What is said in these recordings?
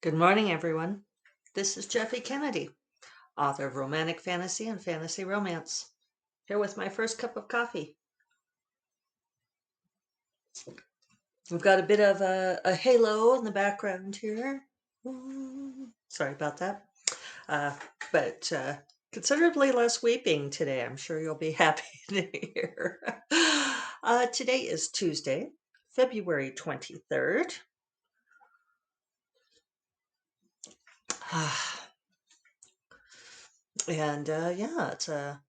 Good morning, everyone. This is Jeffe Kennedy, author of romantic fantasy and fantasy romance, here with my first cup of coffee. We've got a bit of a halo in the background here. Sorry about that. Uh, but considerably less weeping today. I'm sure you'll be happy to hear. Today is Tuesday, February 23rd. And yeah, it's a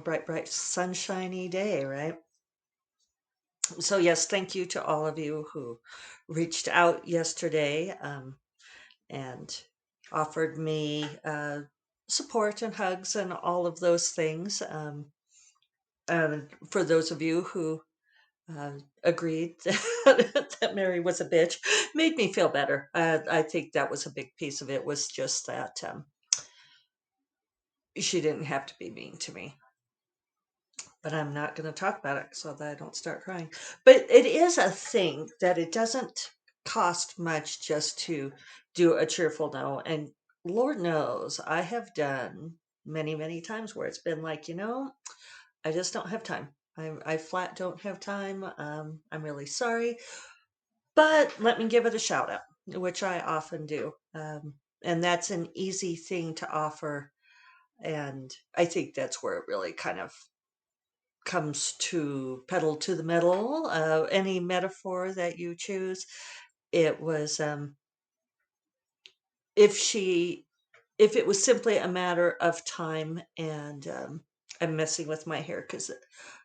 bright, sunshiny day, right? So, yes, thank you to all of you who reached out yesterday and offered me support and hugs and all of those things. And for those of you who agreed that Mary was a bitch, made me feel better. I think that was a big piece of it, was just that she didn't have to be mean to me. But I'm not going to talk about it so that I don't start crying. But it is a thing that it doesn't cost much just to do a cheerful no. And Lord knows I have done many times where it's been like, I just don't have time. I flat don't have time. I'm really sorry. But let me give it a shout out, which I often do. And that's an easy thing to offer. And I think that's where it really kind of comes to pedal to the metal, any metaphor that you choose. It was if it was simply a matter of time, and I'm messing with my hair because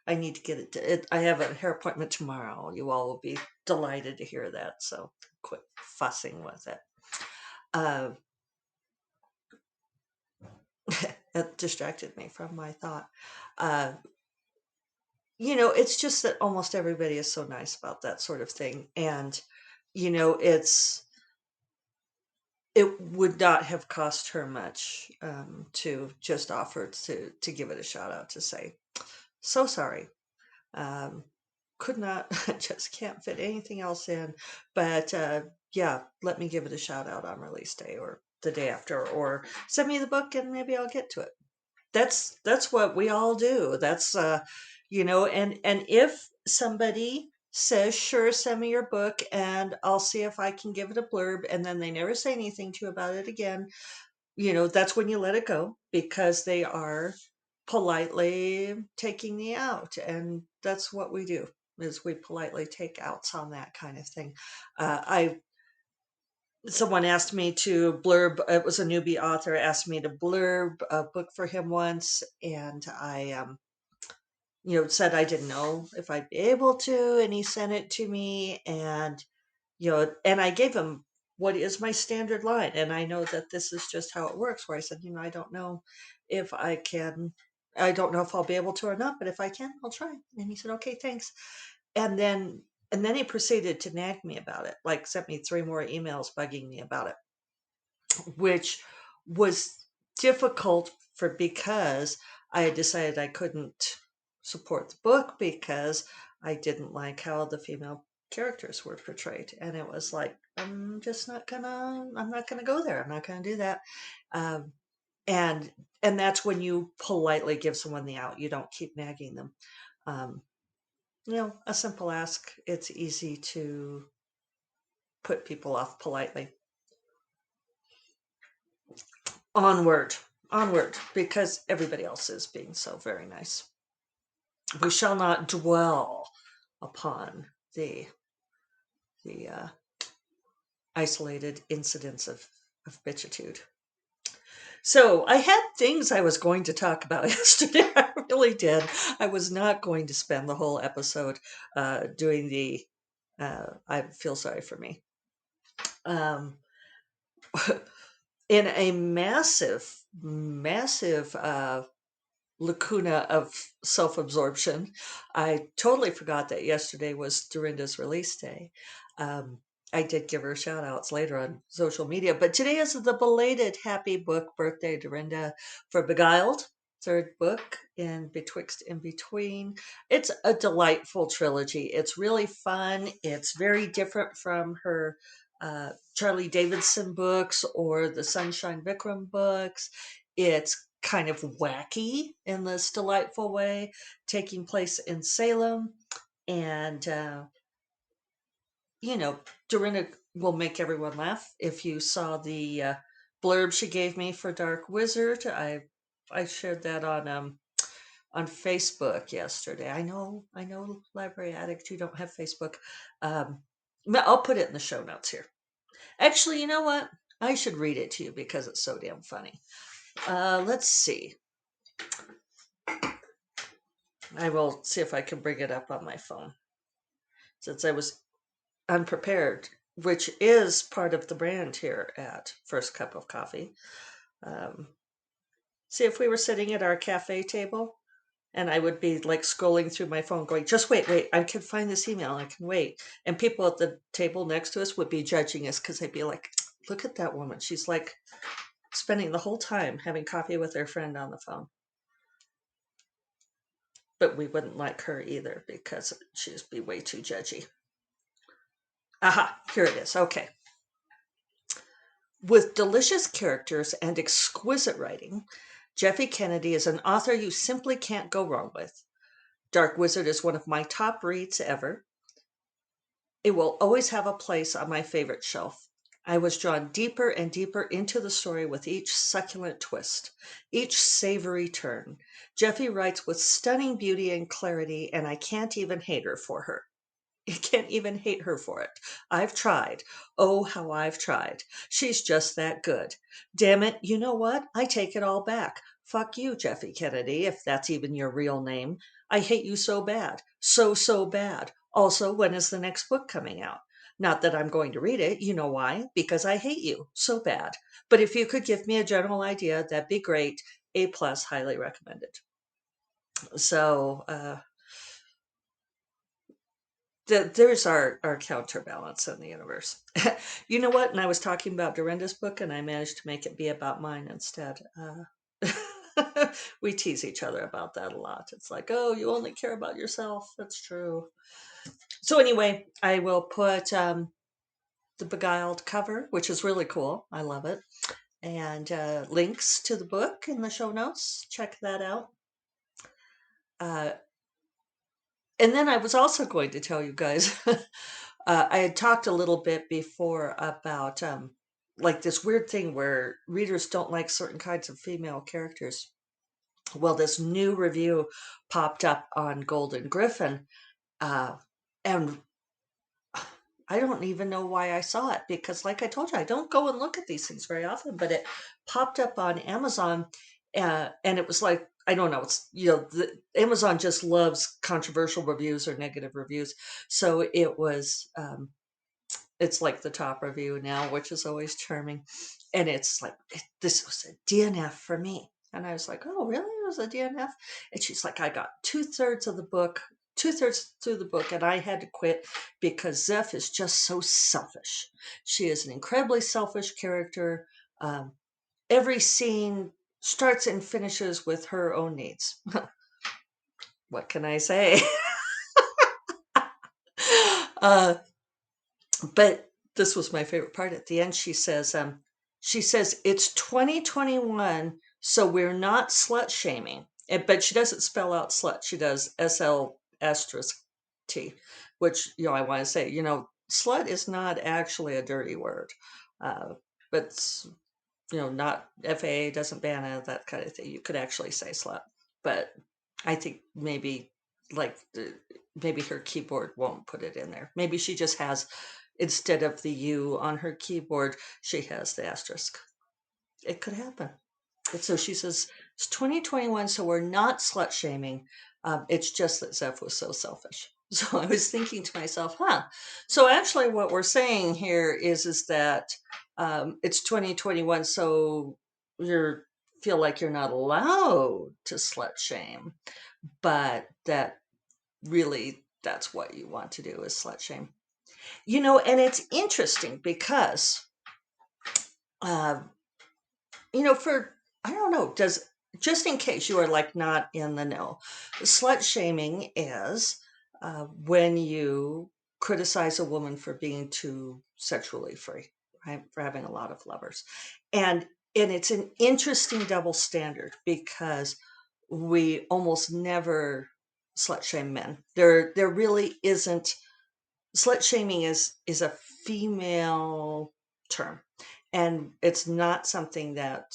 I need to get it. I have a hair appointment tomorrow. You all will be delighted to hear that. So quit fussing with it. Uh, it distracted me from my thought. Uh, it's just that almost everybody is so nice about that sort of thing. And, it would not have cost her much to just offer to give it a shout out, to say, so sorry. Um, could not, just can't fit anything else in. But yeah, let me give it a shout out on release day or the day after, or send me the book and maybe I'll get to it. That's what we all do. That's and if somebody says, sure, send me your book and I'll see if I can give it a blurb, and then they never say anything to you about it again, that's when you let it go, because they are politely taking me out. And that's what we do, is we politely take outs on that kind of thing. I Someone asked me to blurb, it was a newbie author, asked me to blurb a book for him once, and I said I didn't know if I'd be able to, and he sent it to me, and and I gave him what is my standard line, and I know that this is just how it works, where I said, I don't know if I can, I don't know if I'll be able to or not, but if I can, I'll try. And he said, okay, thanks. And then he proceeded to nag me about it, like sent me 3 more emails bugging me about it, which was difficult because I had decided I couldn't support the book because I didn't like how the female characters were portrayed. And it was like, I'm not gonna go there. I'm not gonna do that. Um, and that's when you politely give someone the out. You don't keep nagging them. Um, a simple ask. It's easy to put people off politely. Onward, onward, because everybody else is being so very nice. We shall not dwell upon the isolated incidents of bitchitude. So I had things I was going to talk about yesterday. I really did. I was not going to spend the whole episode doing the I feel sorry for me. In a massive lacuna of self-absorption, I totally forgot that yesterday was Darynda's release day. I did give her shout outs later on social media, but today is the belated happy book birthday, Darynda, for Beguiled, third book in Betwixt in Between. It's a delightful trilogy. It's really fun. It's very different from her Charlie Davidson books or the Sunshine Vikram books. It's kind of wacky in this delightful way, taking place in Salem. And, Darynda will make everyone laugh. If you saw the blurb she gave me for Dark Wizard, I shared that on Facebook yesterday. I know, Library Addict, you don't have Facebook. I'll put it in the show notes here. Actually, you know what? I should read it to you because it's so damn funny. Let's see. I will see if I can bring it up on my phone, since I was unprepared, which is part of the brand here at First Cup of Coffee. See, if we were sitting at our cafe table and I would be like scrolling through my phone going, just wait, I can find this email, I can wait. And people at the table next to us would be judging us because they'd be like, look at that woman. She's like spending the whole time having coffee with her friend on the phone. But we wouldn't like her either because she'd be way too judgy. Aha, here it is. Okay. With delicious characters and exquisite writing, Jeffe Kennedy is an author you simply can't go wrong with. Dark Wizard is one of my top reads ever. It will always have a place on my favorite shelf. I was drawn deeper and deeper into the story with each succulent twist, each savory turn. Jeffe writes with stunning beauty and clarity, and I can't even hate her for her. I can't even hate her for it. I've tried. Oh, how I've tried. She's just that good. Damn it, you know what? I take it all back. Fuck you, Jeffe Kennedy, if that's even your real name. I hate you so bad. So bad. Also, when is the next book coming out? Not that I'm going to read it. You know why? Because I hate you so bad. But if you could give me a general idea, that'd be great. A plus, highly recommended. So, there's our counterbalance in the universe. You know what? And I was talking about Darynda's book, and I managed to make it be about mine instead. We tease each other about that a lot. It's like, oh, you only care about yourself. That's true. So anyway, I will put the Beguiled cover, which is really cool. I love it. And links to the book in the show notes. Check that out. And then I was also going to tell you guys, I had talked a little bit before about like this weird thing where readers don't like certain kinds of female characters. Well, this new review popped up on Golden Griffin, and I don't even know why I saw it because, like I told you, I don't go and look at these things very often, but it popped up on Amazon, and it was like, I don't know, it's, Amazon just loves controversial reviews or negative reviews. So it was, it's like the top review now, which is always charming. And it's like, this was a DNF for me. And I was like, oh, really? It was a DNF? And she's like, I got 2/3 of the book, 2/3 through the book, and I had to quit because Zeph is just so selfish. She is an incredibly selfish character. Every scene starts and finishes with her own needs. What can I say? But this was my favorite part. At the end, she says, it's 2021, so we're not slut shaming. But she doesn't spell out slut. She does SL asterisk T, which, I want to say, slut is not actually a dirty word. But, not FAA doesn't ban it, that kind of thing. You could actually say slut. But I think maybe maybe her keyboard won't put it in there. Maybe she just has, instead of the U on her keyboard, she has the asterisk. It could happen. So she says, it's 2021, so we're not slut shaming. It's just that Zeph was so selfish. So I was thinking to myself, so actually what we're saying here is that it's 2021, so you feel like you're not allowed to slut shame, but that really that's what you want to do is slut shame. And it's interesting because, for, I don't know, just in case you are like not in the know, slut shaming is when you criticize a woman for being too sexually free, right? For having a lot of lovers. And it's an interesting double standard because we almost never slut shame men. There really isn't. Slut shaming is a female term, and it's not something that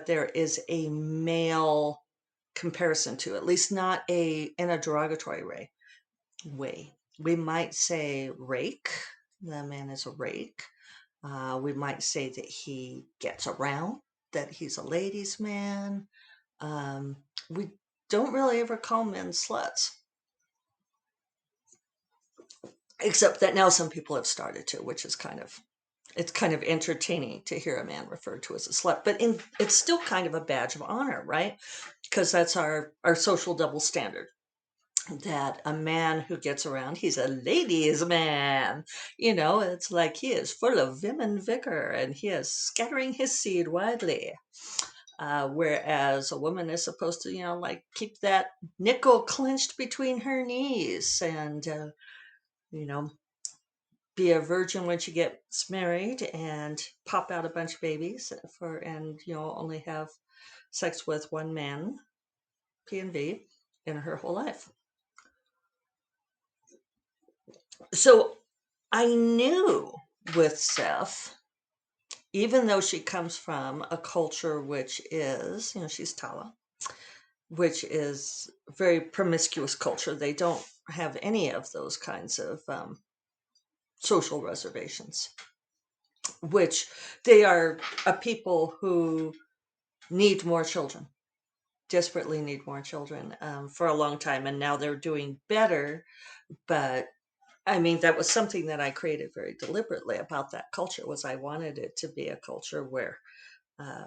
there is a male comparison to, at least not in a derogatory way. We might say rake. The man is a rake. We might say that he gets around, that he's a ladies' man. We don't really ever call men sluts, except that now some people have started to, which is it's kind of entertaining to hear a man referred to as a slut. But it's still kind of a badge of honor, right? Because that's our social double standard. That a man who gets around, he's a ladies' man. It's like he is full of vim and vigor and he is scattering his seed widely. Whereas a woman is supposed to, like keep that nickel clenched between her knees and, you know, be a virgin when she gets married and pop out a bunch of babies and, only have sex with one man, P and V, in her whole life. So I knew with Zeph, even though she comes from a culture which is, she's Tala, which is a very promiscuous culture. They don't have any of those kinds of social reservations, which they are a people who need more children, desperately need more children for a long time. And now they're doing better. But I mean, that was something that I created very deliberately about that culture, was I wanted it to be a culture where, uh,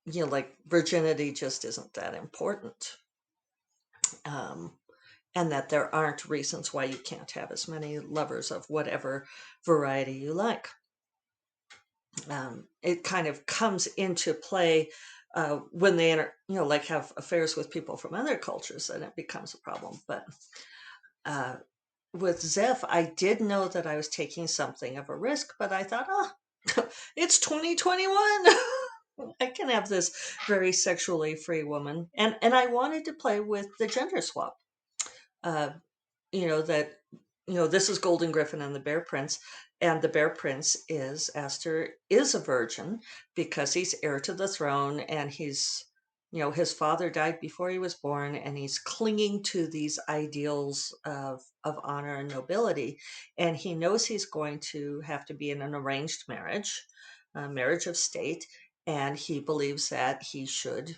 like virginity just isn't that important. And that there aren't reasons why you can't have as many lovers of whatever variety you like. It kind of comes into play when they like have affairs with people from other cultures, and it becomes a problem. But with Zeph, I did know that I was taking something of a risk, but I thought, it's 2021. I can have this very sexually free woman. And I wanted to play with the gender swap. That, this is Golden Griffin and the Bear Prince. And the Bear Prince is Aster is a virgin because he's heir to the throne, and he's, his father died before he was born, and he's clinging to these ideals of honor and nobility. And he knows he's going to have to be in an arranged marriage, a marriage of state. And he believes that he should,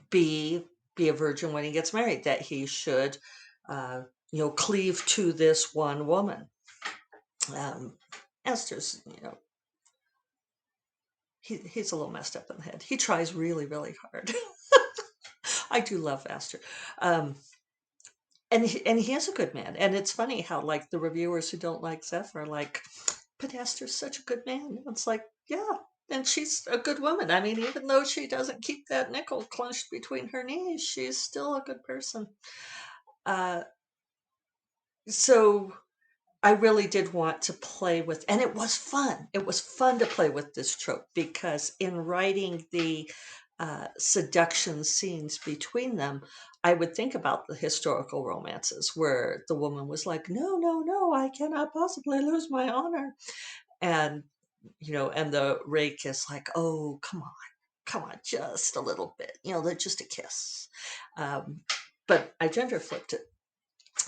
be a virgin when he gets married, that he should, cleave to this one woman. Esther's, he's a little messed up in the head. He tries really, really hard. I do love Esther. And he is a good man. And it's funny how, like, the reviewers who don't like Zeph are like, but Esther's such a good man. It's like, yeah, and she's a good woman. I mean, even though she doesn't keep that nickel clenched between her knees, she's still a good person. So I really did want to play with, and it was fun. It was fun to play with this trope because in writing the seduction scenes between them, I would think about the historical romances where the woman was like, no, no, no, I cannot possibly lose my honor. And, and the rake is like, oh, come on, just a little bit, just a kiss. But I gender flipped it,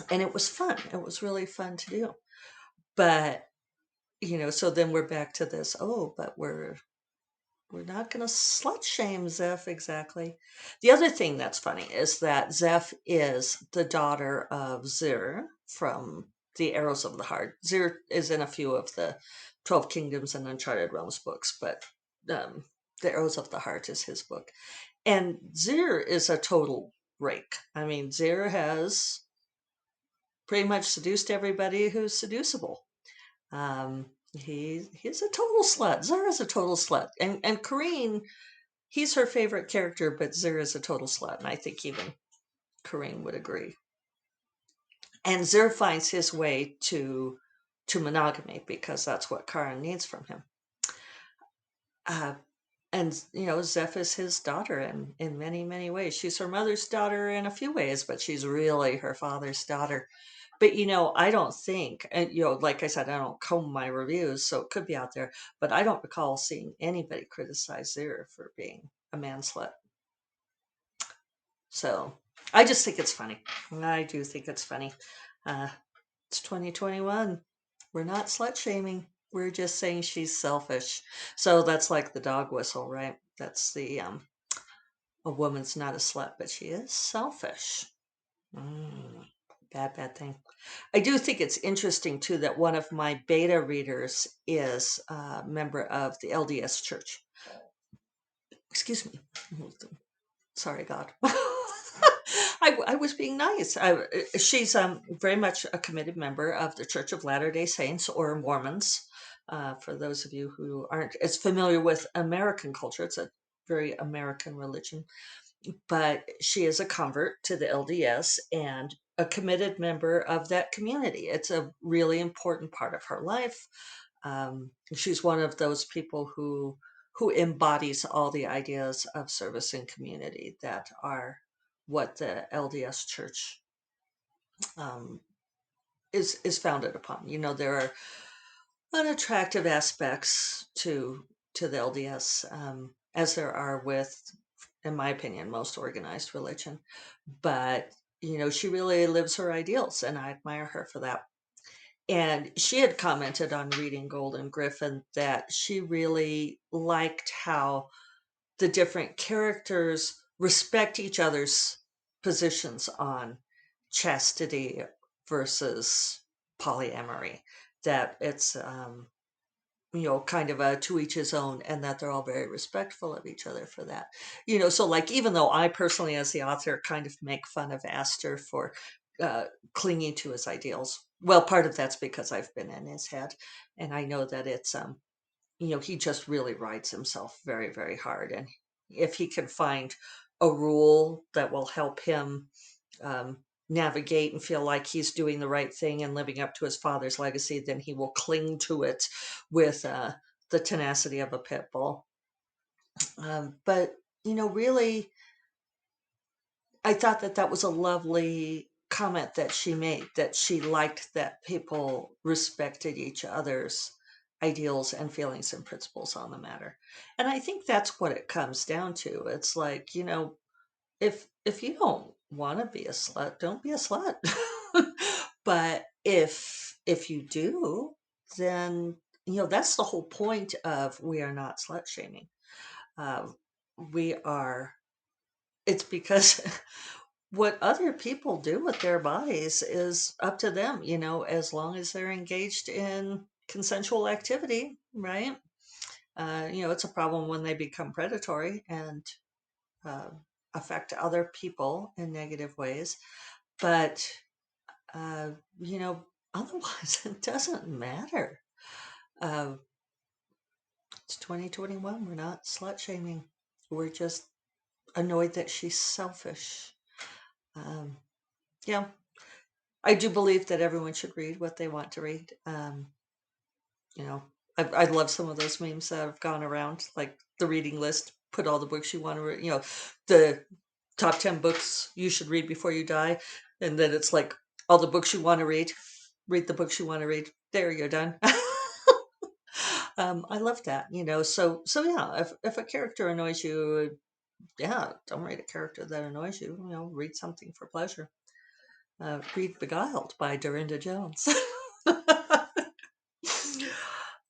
and it was fun. It was really fun to do. But, so then we're back to this, but we're not going to slut shame Zeph exactly. The other thing that's funny is that Zeph is the daughter of Zir from the Arrows of the Heart. Zir is in a few of the 12 Kingdoms and Uncharted Realms books, but the Arrows of the Heart is his book. And Zir is a total rake. I mean, Zir has pretty much seduced everybody who's seducible. He's a total slut. Zir is a total slut. And Kareen, he's her favorite character, but Zir is a total slut. And I think even Kareen would agree. And Zer finds his way to monogamy because that's what Karen needs from him. And Zeph is his daughter in many, many ways. She's her mother's daughter in a few ways, but she's really her father's daughter. But I don't think, and like I said, I don't comb my reviews, so it could be out there, but I don't recall seeing anybody criticize Zer for being a man slut. So I just think it's funny. I do think it's funny. It's 2021. We're not slut shaming. We're just saying she's selfish. So that's like the dog whistle, right? That's the a woman's not a slut, but she is selfish. Bad thing. I do think it's interesting too that one of my beta readers is a member of the LDS Church. Excuse me. Sorry, God. I was being nice. She's very much a committed member of the Church of Latter-day Saints, or Mormons. For those of you who aren't as familiar with American culture, it's a very American religion. But she is a convert to the LDS and a committed member of that community. It's a really important part of her life. She's one of those people who embodies all the ideas of service and community that are what the LDS Church is founded upon. There are unattractive aspects to the LDS, as there are with, in my opinion, most organized religion. But she really lives her ideals, and I admire her for that. And she had commented on reading Golden Griffin that she really liked how the different characters respect each other's positions on chastity versus polyamory, that it's kind of a to each his own, and that they're all very respectful of each other for that. So like, even though I personally, as the author, kind of make fun of Astor for clinging to his ideals, well, part of that's because I've been in his head, and I know that it's he just really rides himself very, very hard. And if he can find a rule that will help him navigate and feel like he's doing the right thing and living up to his father's legacy, then he will cling to it with the tenacity of a pit bull. But, really, I thought that was a lovely comment that she made, that she liked that people respected each other's ideals and feelings and principles on the matter. And I think that's what it comes down to. It's like, if you don't want to be a slut, don't be a slut. But if you do, then that's the whole point of We Are Not Slut Shaming. We are. It's because what other people do with their bodies is up to them. As long as they're engaged in consensual activity, right? It's a problem when they become predatory and affect other people in negative ways. But, otherwise, it doesn't matter. It's 2021. We're not slut shaming. We're just annoyed that she's selfish. Yeah, I do believe that everyone should read what they want to read. I love some of those memes that have gone around, like the reading list, put all the books you want to read, the top 10 books you should read before you die. And then it's like all the books you want to read the books you want to read. There, you're done. I love that, so yeah, if a character annoys you, yeah, don't read a character that annoys you, read something for pleasure. Read Beguiled by Darynda Jones.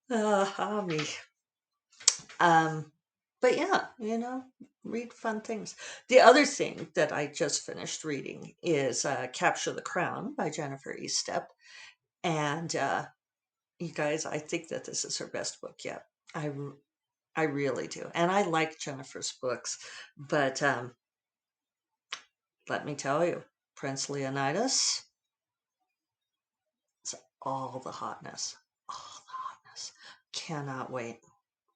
Me. But yeah, read fun things. The other thing that I just finished reading is Capture the Crown by Jennifer Eastep. And you guys, I think that this is her best book yet. I really do. And I like Jennifer's books. But let me tell you, Prince Leonidas, it's all the hotness. All the hotness. Cannot wait.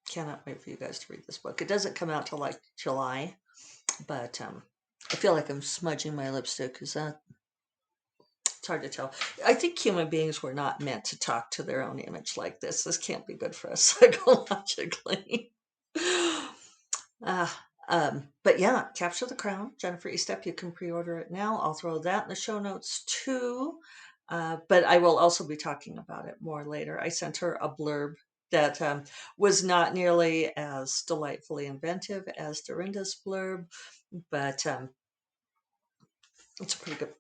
Cannot wait for you guys to read this book. It doesn't come out till like July, but I feel like I'm smudging my lipstick. Is that It's hard to tell. I think human beings were not meant to talk to their own image like this. This can't be good for us psychologically. Uh, but yeah, Capture the Crown, Jennifer Estep. You can pre-order it now. I'll throw that in the show notes too. But I will also be talking about it more later. I sent her a blurb that was not nearly as delightfully inventive as Darynda's blurb, but it's a pretty good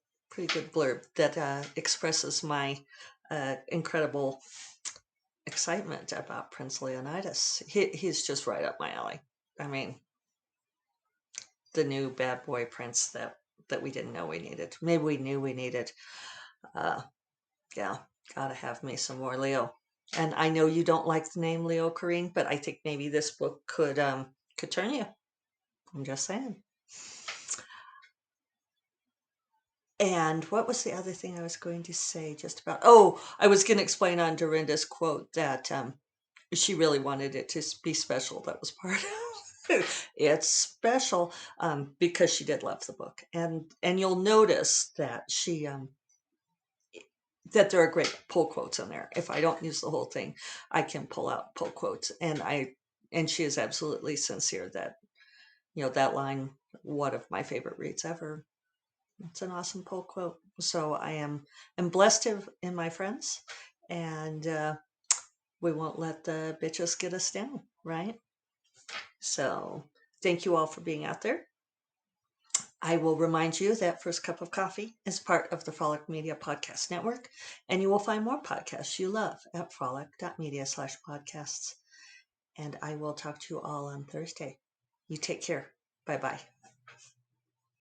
blurb that expresses my incredible excitement about Prince Leonidas. He's just right up my alley. I mean, the new bad boy prince that we didn't know we needed. Maybe we knew we needed. Yeah, gotta have me some more Leo. And I know you don't like the name Leo, Corrine, but I think maybe this book could turn you. I'm just saying. And what was the other thing I was going to say just about? Oh, I was going to explain on Darynda's quote that she really wanted it to be special. That was part of it's special because she did love the book. And you'll notice that she that there are great pull quotes in there. If I don't use the whole thing, I can pull out pull quotes. And she is absolutely sincere that, that line, one of my favorite reads ever. It's an awesome pull quote. So I'm blessed in my friends, and we won't let the bitches get us down, right? So thank you all for being out there. I will remind you that First Cup of Coffee is part of the Frolic Media Podcast Network, and you will find more podcasts you love at frolic.media/podcasts. And I will talk to you all on Thursday. You take care. Bye-bye.